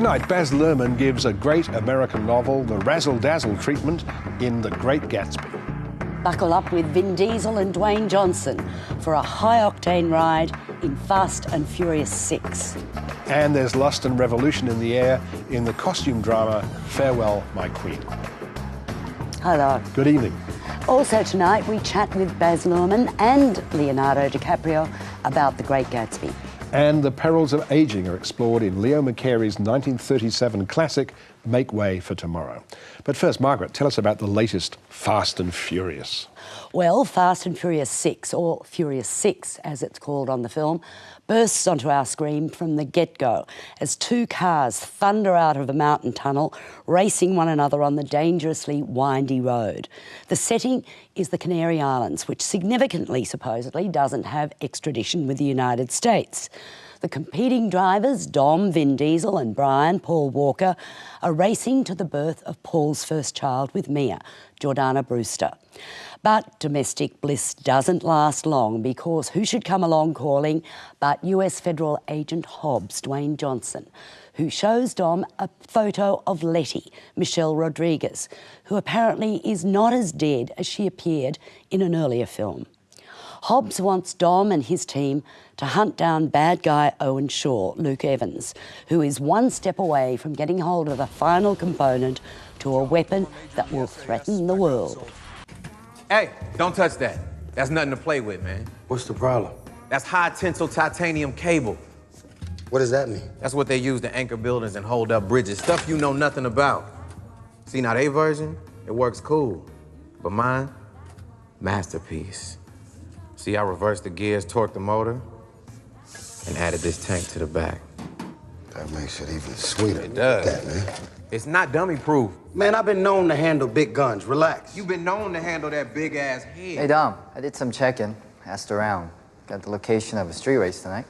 Tonight, Baz Luhrmann gives a great American novel the razzle-dazzle treatment in The Great Gatsby. Buckle up with Vin Diesel and Dwayne Johnson for a high-octane ride in Fast and Furious 6. And there's lust and revolution in the air in the costume drama Farewell, My Queen. Hello. Good evening. Also tonight, we chat with Baz Luhrmann and Leonardo DiCaprio about The Great Gatsby. And the perils of ageing are explored in Leo McCarey's 1937 classic, Make Way for Tomorrow. But first, Margaret, tell us about the latest Fast and Furious. Well, Fast and Furious 6, or Furious 6 as it's called on the film, bursts onto our screen from the get-go as two cars thunder out of a mountain tunnel, racing one another on the dangerously windy road. The setting is the Canary Islands, which significantly, supposedly, doesn't have extradition with the United States. The competing drivers, Dom, Vin Diesel and Brian, Paul Walker, are racing to the birth of Paul's first child with Mia, Jordana Brewster. But domestic bliss doesn't last long because who should come along calling but US Federal Agent Hobbs, Dwayne Johnson, who shows Dom a photo of Letty, Michelle Rodriguez, who apparently is not as dead as she appeared in an earlier film. Hobbs wants Dom and his team to hunt down bad guy Owen Shaw, Luke Evans, who is one step away from getting hold of the final component to a weapon that will threaten the world. Hey, don't touch that. That's nothing to play with, man. What's the problem? That's high-tensile titanium cable. What does that mean? That's what they use to anchor buildings and hold up bridges. Stuff you know nothing about. See, now their version, it works cool. But mine, masterpiece. See, I reversed the gears, torqued the motor, and added this tank to the back. That makes it even sweeter. It does. That, man. It's not dummy-proof. Man, I've been known to handle big guns. Relax. You've been known to handle that big-ass head. Hey, Dom, I did some checking, asked around. Got the location of a street race tonight.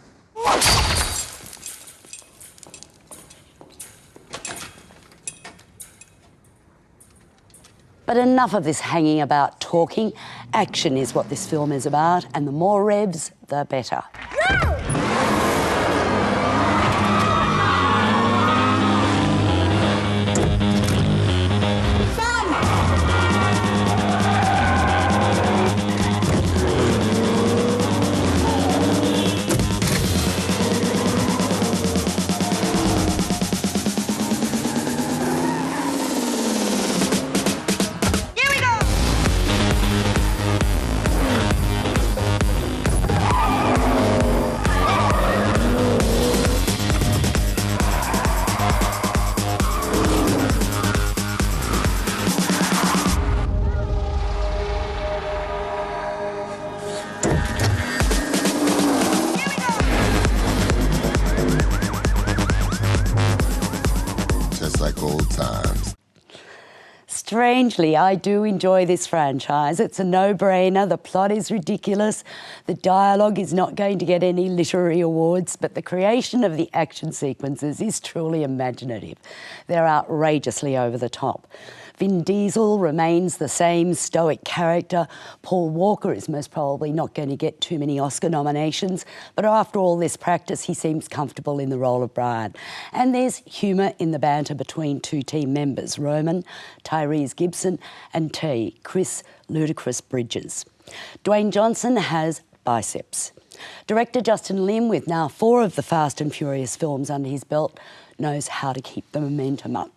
But enough of this hanging about talking. Action is what this film is about, and the more revs, the better. Like old times. Strangely, I do enjoy this franchise. It's a no-brainer. The plot is ridiculous. The dialogue is not going to get any literary awards, but the creation of the action sequences is truly imaginative. They're outrageously over the top. Vin Diesel remains the same stoic character. Paul Walker is most probably not going to get too many Oscar nominations, but after all this practice, he seems comfortable in the role of Brian. And there's humour in the banter between two team members, Roman, Tyrese Gibson, and T, Chris Ludacris Bridges. Dwayne Johnson has biceps. Director Justin Lin, with now 4 of the Fast and Furious films under his belt, knows how to keep the momentum up.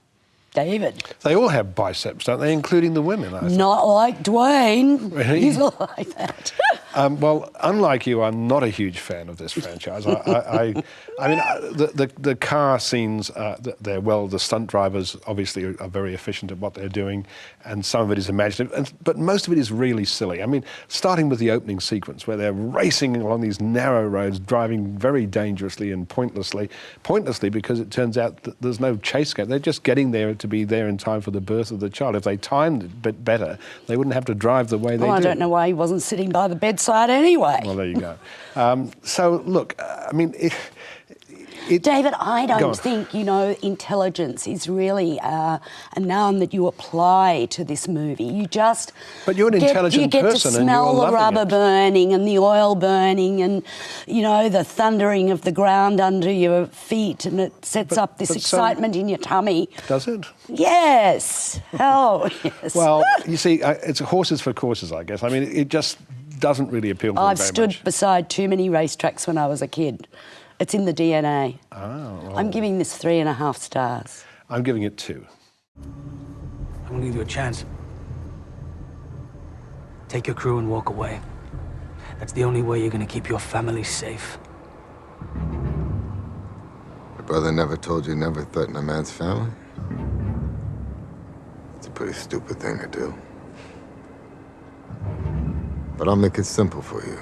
David. They all have biceps, don't they, including the women, I think. Not like Dwayne. Really? He's not like that. Well, unlike you, I'm not a huge fan of this franchise. I mean, the car scenes, the stunt drivers obviously are very efficient at what they're doing, and some of it is imaginative, but most of it is really silly. I mean, starting with the opening sequence where they're racing along these narrow roads, driving very dangerously and pointlessly because it turns out that there's no chase gate. They're just getting there to be there in time for the birth of the child. If they timed it a bit better, they wouldn't have to drive the way they do. I don't know why he wasn't sitting by the bedside anyway. Well, there you go. So, look, I mean, David, I Go on. don't think, intelligence is really a noun that you apply to this movie. You just... But you're an intelligent person and you're You get to smell the loving rubber it. burning and the oil burning and, the thundering of the ground under your feet, and it sets up this excitement in your tummy. Does it? Yes. Oh, yes. Well, you see, it's horses for courses, I guess. I mean, it just doesn't really appeal to me I've very stood much. beside too many racetracks when I was a kid. It's in the DNA. Oh, well, I'm giving this 3.5 stars. I'm giving it 2. I'm gonna give you a chance. Take your crew and walk away. That's the only way you're gonna keep your family safe. Your brother never told you never threaten a man's family? It's a pretty stupid thing to do. But I'll make it simple for you.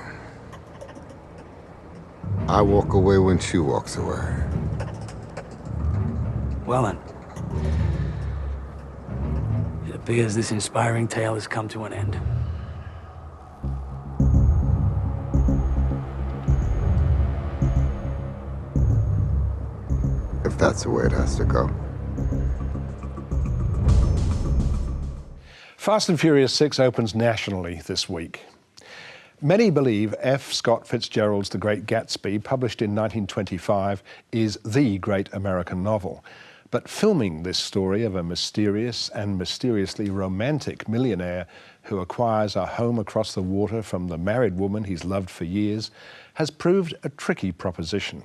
I walk away when she walks away. Well then. It appears this inspiring tale has come to an end. If that's the way it has to go. Fast and Furious 6 opens nationally this week. Many believe F. Scott Fitzgerald's The Great Gatsby, published in 1925, is the great American novel. But filming this story of a mysterious and mysteriously romantic millionaire who acquires a home across the water from the married woman he's loved for years has proved a tricky proposition.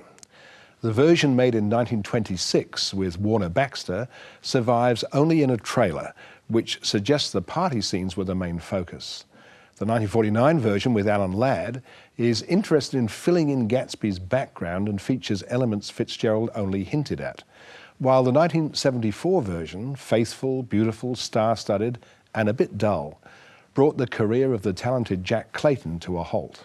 The version made in 1926 with Warner Baxter survives only in a trailer, which suggests the party scenes were the main focus. The 1949 version with Alan Ladd is interested in filling in Gatsby's background and features elements Fitzgerald only hinted at, while the 1974 version, faithful, beautiful, star-studded, and a bit dull, brought the career of the talented Jack Clayton to a halt.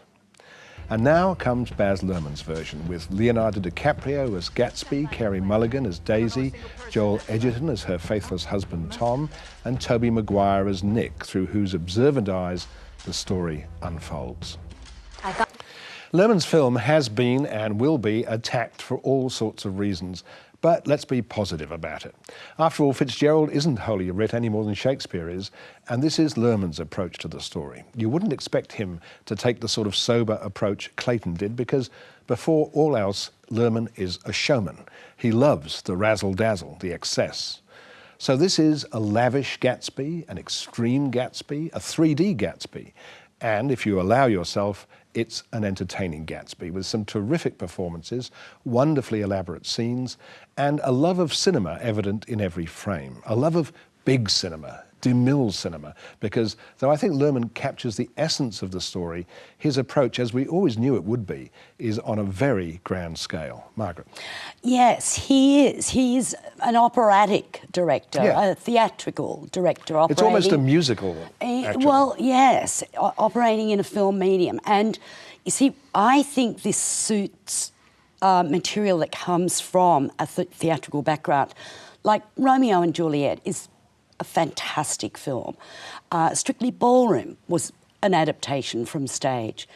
And now comes Baz Luhrmann's version, with Leonardo DiCaprio as Gatsby, Carey Mulligan as Daisy, Joel Edgerton as her faithless husband Tom, and Tobey Maguire as Nick, through whose observant eyes the story unfolds. Luhrmann's film has been and will be attacked for all sorts of reasons, but let's be positive about it. After all, Fitzgerald isn't Holy Writ any more than Shakespeare is, and this is Luhrmann's approach to the story. You wouldn't expect him to take the sort of sober approach Clayton did, because before all else, Luhrmann is a showman. He loves the razzle-dazzle, the excess. So this is a lavish Gatsby, an extreme Gatsby, a 3D Gatsby, and if you allow yourself, it's an entertaining Gatsby with some terrific performances, wonderfully elaborate scenes, and a love of cinema evident in every frame. A love of big cinema, DeMille cinema, because though I think Luhrmann captures the essence of the story, his approach, as we always knew it would be, is on a very grand scale. Margaret. Yes, he is. He's an operatic director, Yeah. a theatrical director operating... It's almost a musical, actually. Well, yes, operating in a film medium. And, you see, I think this suits material that comes from a theatrical background. Like Romeo and Juliet is a fantastic film. Strictly Ballroom was an adaptation from stage.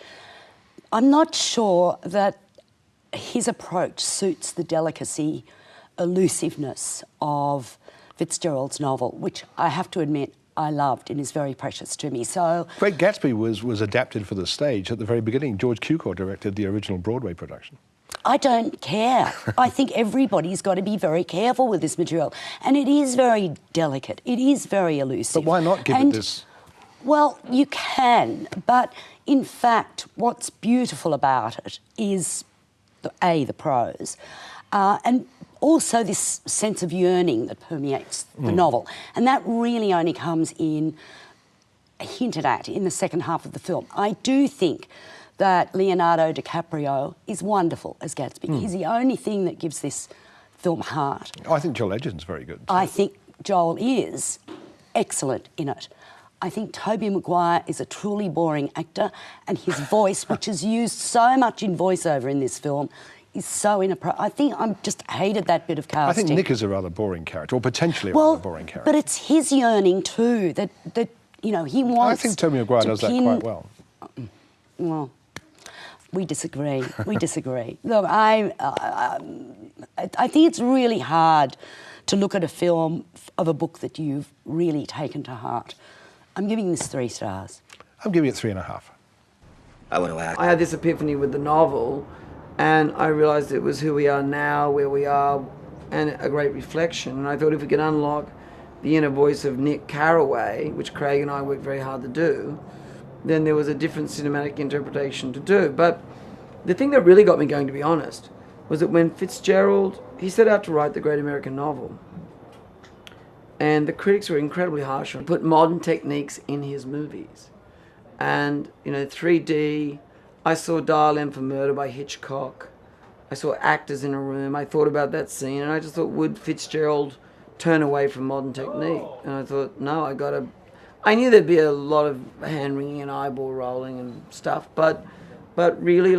I'm not sure that his approach suits the delicacy, elusiveness of Fitzgerald's novel, which I have to admit I loved and is very precious to me. So, Great Gatsby was adapted for the stage at the very beginning. George Cukor directed the original Broadway production. I don't care. I think everybody's got to be very careful with this material. And it is very delicate. It is very elusive. But why not give it this? Well, you can, but in fact, what's beautiful about it is, the prose, and also this sense of yearning that permeates the novel. And that really only comes in, hinted at in the second half of the film. I do think that Leonardo DiCaprio is wonderful as Gatsby. He's the only thing that gives this film heart. Oh, I think Joel Edgerton's very good. I think Joel is excellent in it. I think Tobey Maguire is a truly boring actor, and his voice, which is used so much in voiceover in this film, is so inappropriate. I think I just hated that bit of casting. I think Nick is a rather boring character, or potentially a rather boring character. But it's his yearning too, that he wants... I think Tobey Maguire does that quite well. Well, We disagree. We disagree. Look, I think it's really hard to look at a film of a book that you've really taken to heart. I'm giving this 3 stars. I'm giving it 3.5. I want to ask. I had this epiphany with the novel, and I realised it was who we are now, where we are, and a great reflection. And I thought if we could unlock the inner voice of Nick Carraway, which Craig and I worked very hard to do, then there was a different cinematic interpretation to do. But the thing that really got me going, to be honest, was that when Fitzgerald, he set out to write the great American novel, and the critics were incredibly harsh on him, put modern techniques in his movies. And, 3D, I saw Dial M for Murder by Hitchcock. I saw actors in a room. I thought about that scene, and I just thought, would Fitzgerald turn away from modern technique? And I thought, no, I knew there'd be a lot of hand-wringing and eyeball rolling and stuff, but really,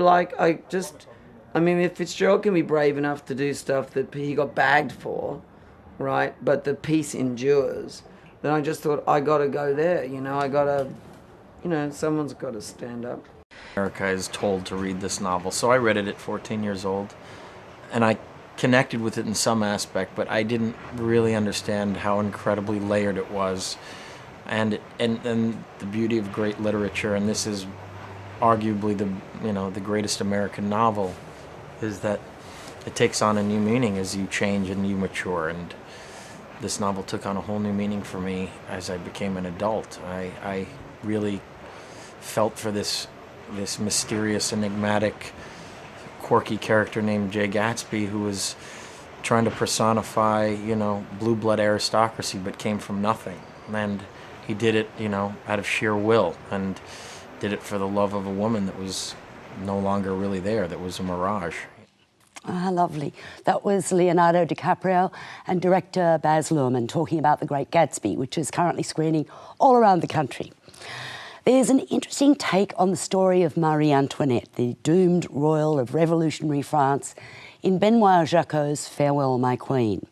if Fitzgerald can be brave enough to do stuff that he got bagged for, right, but the piece endures, then I just thought, I got to go there, someone's got to stand up. America is told to read this novel, so I read it at 14 years old, and I connected with it in some aspect, but I didn't really understand how incredibly layered it was, and the beauty of great literature, and this is arguably the greatest American novel, is that it takes on a new meaning as you change and you mature, and this novel took on a whole new meaning for me as I became an adult. I really felt for this mysterious, enigmatic, quirky character named Jay Gatsby, who was trying to personify, blue blood aristocracy, but came from nothing. And he did it, out of sheer will, and did it for the love of a woman that was no longer really there, that was a mirage. Ah, lovely. That was Leonardo DiCaprio and director Baz Luhrmann talking about The Great Gatsby, which is currently screening all around the country. There's an interesting take on the story of Marie Antoinette, the doomed royal of revolutionary France, in Benoit Jacquot's Farewell, My Queen.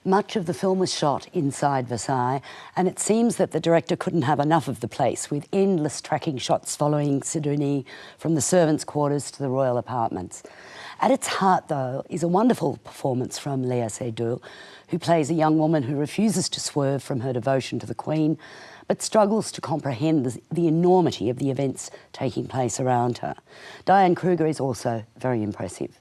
Much of the film was shot inside Versailles, and it seems that the director couldn't have enough of the place, with endless tracking shots following Sidonie from the servants' quarters to the royal apartments. At its heart, though, is a wonderful performance from Léa Seydoux, who plays a young woman who refuses to swerve from her devotion to the Queen, but struggles to comprehend the enormity of the events taking place around her. Diane Kruger is also very impressive.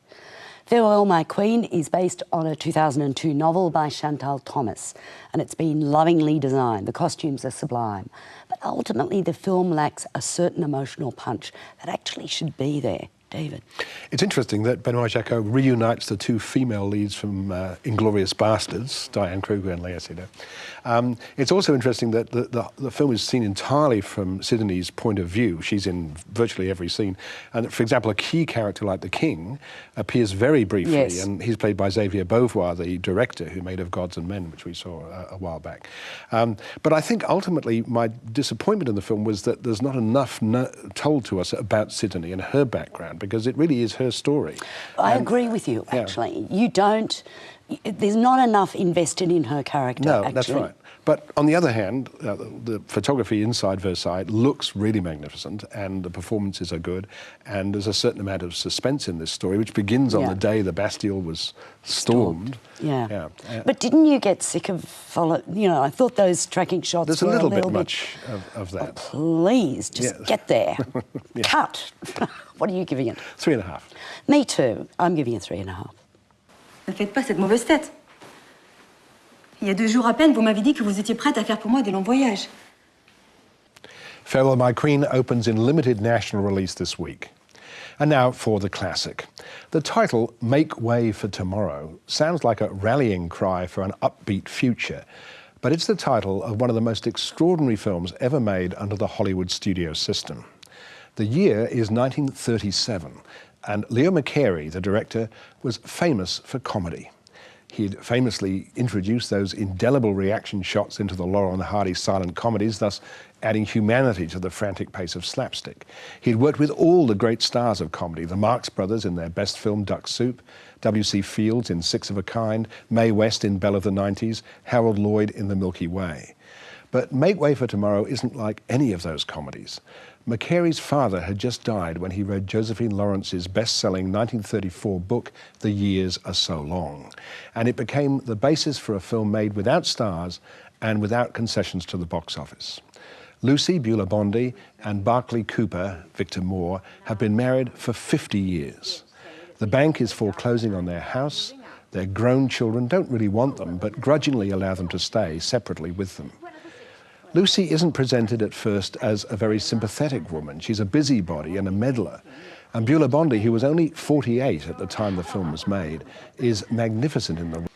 Farewell, My Queen is based on a 2002 novel by Chantal Thomas, and it's been lovingly designed. The costumes are sublime. But ultimately, the film lacks a certain emotional punch that actually should be there. David. It's interesting that Benoit Jacquot reunites the 2 female leads from Inglourious Bastards, Diane Kruger and Léa Seydoux. It's also interesting that the film is seen entirely from Sidonie's point of view. She's in virtually every scene. And, for example, a key character like the King appears very briefly, yes. and he's played by Xavier Beauvoir, the director who made Of Gods and Men, which we saw a while back. But I think ultimately my disappointment in the film was that there's not enough told to us about Sidonie and her background, because it really is her story. I agree with you, actually. Yeah. There's not enough invested in her character, No, actually. that's right. But on the other hand, the photography inside Versailles looks really magnificent, and the performances are good, and there's a certain amount of suspense in this story, which begins on the day the Bastille was stormed. Yeah. But didn't you get sick of I thought those tracking shots There's were a little bit much of that. Oh, please, just get there. Yeah. Cut. What are you giving it? 3.5. Me too. I'm giving it 3.5. Ne faites pas cette mauvaise tête. Il y a 2 jours à peine, vous m'avez dit que vous étiez prête à faire pour moi des longs voyages. Farewell, My Queen opens in limited national release this week. And now for the classic. The title, Make Way for Tomorrow, sounds like a rallying cry for an upbeat future, but it's the title of one of the most extraordinary films ever made under the Hollywood studio system. The year is 1937, and Leo McCarey, the director, was famous for comedy. He'd famously introduced those indelible reaction shots into the Laurel and Hardy silent comedies, thus adding humanity to the frantic pace of slapstick. He'd worked with all the great stars of comedy, the Marx Brothers in their best film Duck Soup, W.C. Fields in Six of a Kind, Mae West in Belle of the 90s, Harold Lloyd in The Milky Way. But Make Way for Tomorrow isn't like any of those comedies. McCary's father had just died when he read Josephine Lawrence's best-selling 1934 book, The Years Are So Long, and it became the basis for a film made without stars and without concessions to the box office. Lucy Beulah Bondi and Barclay Cooper, Victor Moore, have been married for 50 years. The bank is foreclosing on their house. Their grown children don't really want them, but grudgingly allow them to stay separately with them. Lucy isn't presented at first as a very sympathetic woman. She's a busybody and a meddler. And Beulah Bondi, who was only 48 at the time the film was made, is magnificent in the role.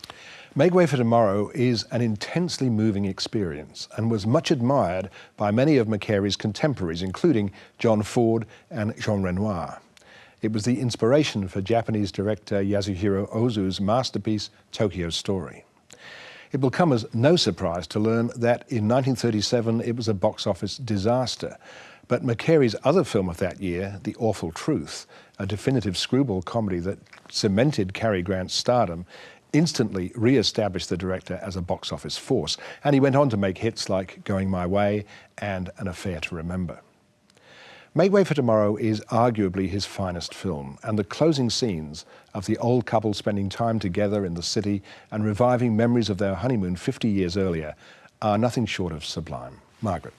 Make Way for Tomorrow is an intensely moving experience and was much admired by many of McCary's contemporaries, including John Ford and Jean Renoir. It was the inspiration for Japanese director Yasuhiro Ozu's masterpiece, Tokyo Story. It will come as no surprise to learn that in 1937 it was a box office disaster. But McCary's other film of that year, The Awful Truth, a definitive screwball comedy that cemented Cary Grant's stardom, instantly re-established the director as a box office force. And he went on to make hits like Going My Way and An Affair to Remember. Make Way for Tomorrow is arguably his finest film, and the closing scenes of the old couple spending time together in the city and reviving memories of their honeymoon 50 years earlier are nothing short of sublime. Margaret.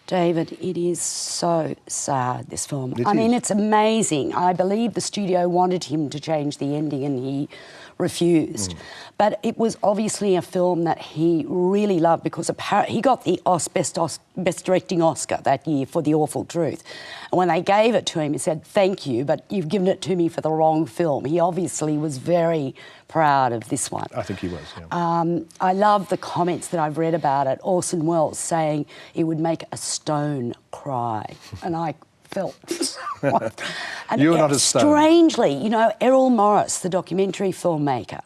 David, it is so sad, this film. I mean, it's amazing. I believe the studio wanted him to change the ending and he refused. But it was obviously a film that he really loved because he got the Best Directing Oscar that year for The Awful Truth. And when they gave it to him, he said, "Thank you, but you've given it to me for the wrong film." He obviously was very proud of this one. I think he was, yeah. I love the comments that I've read about it. Orson Welles saying it would make a stone cry. And I felt... And you were not a stone. Strangely, you know, Errol Morris, the documentary filmmaker,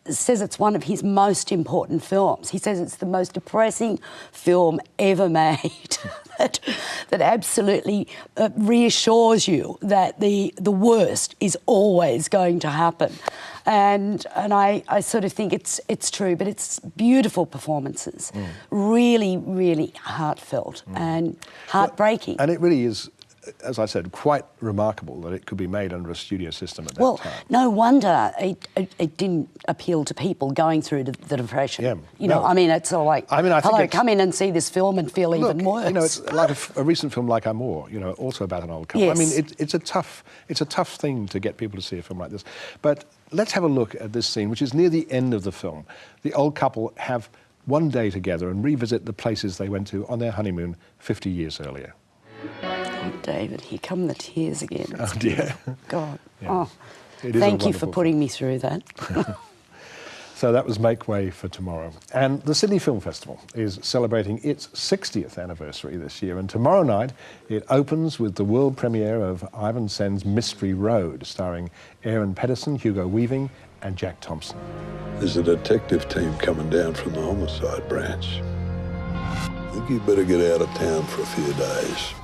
says it's one of his most important films. He says it's the most depressing film ever made. that absolutely reassures you that the worst is always going to happen. And I sort of think it's true, but it's beautiful performances. Really, really heartfelt and heartbreaking. And it really is, as I said, quite remarkable that it could be made under a studio system at that time. Well, no wonder it didn't appeal to people going through the Depression. Yeah, you know, I mean, it's all like, I think hello, come in and see this film and feel even worse. You know, it's like a recent film like Amour, you know, also about an old couple. Yes. I mean, it's a tough thing to get people to see a film like this. But let's have a look at this scene, which is near the end of the film. The old couple have one day together and revisit the places they went to on their honeymoon 50 years earlier. Oh, David, here come the tears again. Oh, dear. God. Yeah. Oh, It is thank a you for wonderful putting me through that. So that was Make Way for Tomorrow. And the Sydney Film Festival is celebrating its 60th anniversary this year. And tomorrow night, it opens with the world premiere of Ivan Sen's Mystery Road, starring Aaron Pedersen, Hugo Weaving, and Jack Thompson. There's a detective team coming down from the homicide branch. I think you better get out of town for a few days.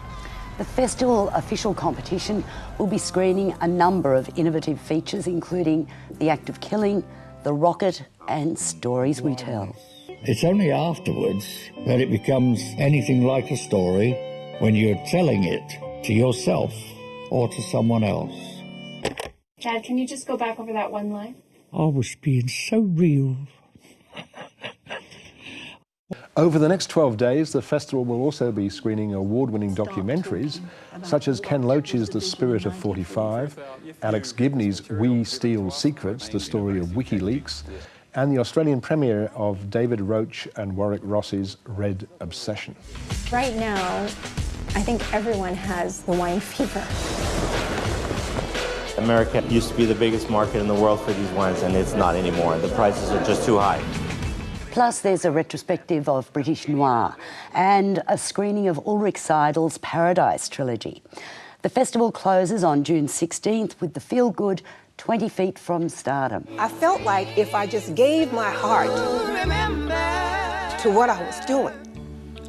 The festival official competition will be screening a number of innovative features, including The Act of Killing, The Rocket, and Stories We Tell. It's only afterwards that it becomes anything like a story, when you're telling it to yourself or to someone else. Dad, can you just go back over that one line? I was being so real. Over the next 12 days, the festival will also be screening award-winning documentaries, such as Ken Loach's The Spirit of 45, Alex Gibney's We Steal Secrets, the story of WikiLeaks, and the Australian premiere of David Roach and Warwick Ross's Red Obsession. Right now, I think everyone has the wine fever. America used to be the biggest market in the world for these wines, and it's not anymore. The prices are just too high. Plus, there's a retrospective of British noir and a screening of Ulrich Seidel's Paradise trilogy. The festival closes on June 16th with the feel-good 20 Feet from Stardom. I felt like if I just gave my heart to what I was doing,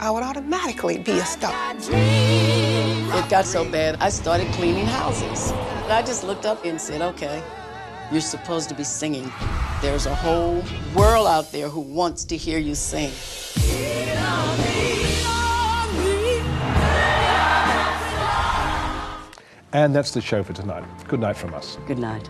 I would automatically be a star. It got so bad, I started cleaning houses. I just looked up and said, okay, you're supposed to be singing. There's a whole world out there who wants to hear you sing. And that's the show for tonight. Good night from us. Good night.